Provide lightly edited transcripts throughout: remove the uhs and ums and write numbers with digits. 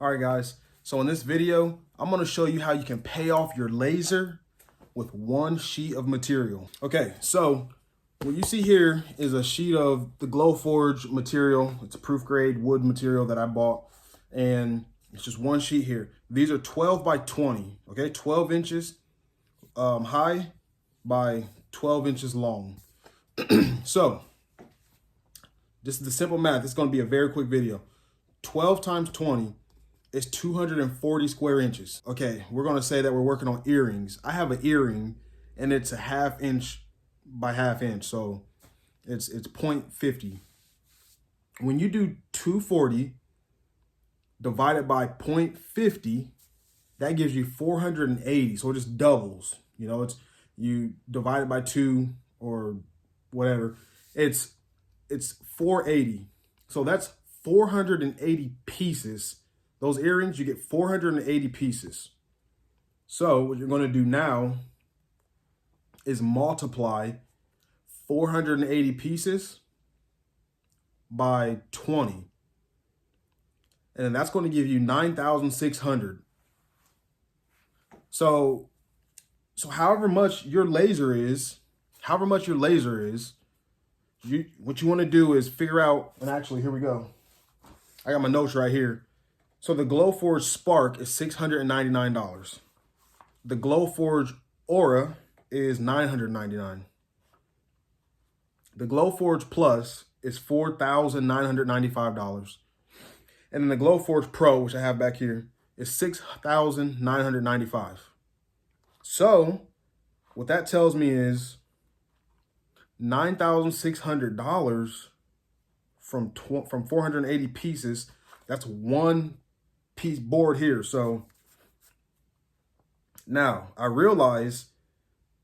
All right, guys. So in this video, I'm going to show you how you can pay off your laser with one sheet of material. Okay, so what you see here is a sheet of the Glowforge material. It's a proof grade wood material that I bought, and it's just one sheet here. These are 12 by 20, okay? 12 inches high by 12 inches long. So this is the simple math. It's going to be a very quick video. 12 times 20 is 240 square inches. Okay, we're gonna say that we're working on earrings. I have an earring and it's a 1/2 inch by 1/2 inch, so it's 0.50. When you do 240 divided by 0.50, that gives you 480, so it just doubles. You know, it's you divide it by 2 or whatever, it's 480. So that's 480 pieces. Those earrings, you get 480 pieces. So what you're going to do now is multiply 480 pieces by 20. And then that's going to give you 9,600. So however much your laser is, what you want to do is figure out, and actually, here we go. I got my notes right here. So the Glowforge Spark is $699. The Glowforge Aura is $999. The Glowforge Plus is $4,995. And then the Glowforge Pro, which I have back here, is $6,995. So what that tells me is $9,600 from 480 pieces. That's one piece board here. So now I realize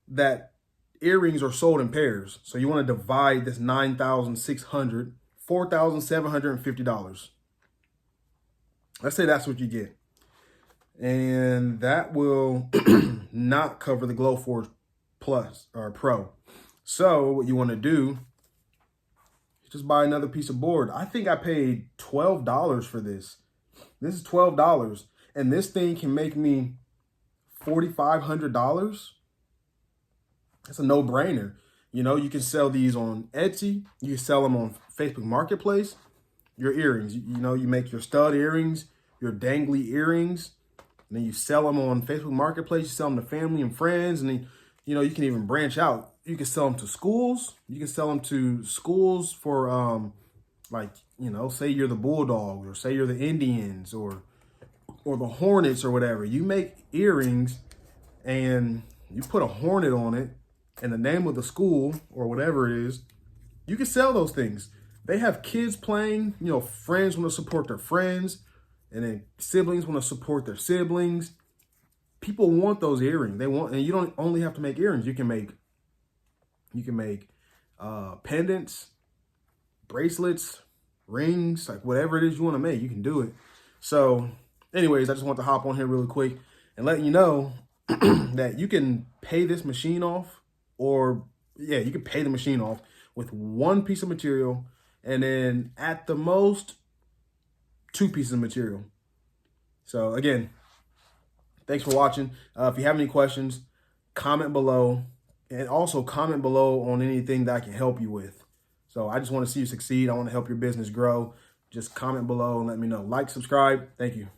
that earrings are sold in pairs. So you want to divide this 9,600, $4,750. Let's say that's what you get. And that will not cover the Glowforge Plus or Pro. So what you want to do is just buy another piece of board. I think I paid $12 for this. This is $12, and this thing can make me $4,500. That's a no-brainer. You know, you can sell these on Etsy. You can sell them on Facebook Marketplace. Your earrings, you know, you make your stud earrings, your dangly earrings, and then you sell them on Facebook Marketplace. You sell them to family and friends, and then, you know, you can even branch out. You can sell them to schools. You can sell them to schools for, like, you know, say you're the Bulldogs, or say you're the Indians, or the Hornets, or whatever. You make earrings and you put a hornet on it and the name of the school or whatever it is. You can sell those things. They have kids playing, you know, friends want to support their friends, and then siblings want to support their siblings. People want those earrings. They want, and you don't only have to make earrings. You can make pendants, bracelets, rings, like whatever it is you want to make, you can do it. So anyways, I just want to hop on here really quick and let you know that you can pay this machine off, or yeah, you can pay the machine off with one piece of material, and then at the most 2 pieces of material. So again, thanks for watching. If you have any questions, comment below, and also comment below on anything that I can help you with. So I just want to see you succeed. I want to help your business grow. Just comment below and let me know. Like, subscribe. Thank you.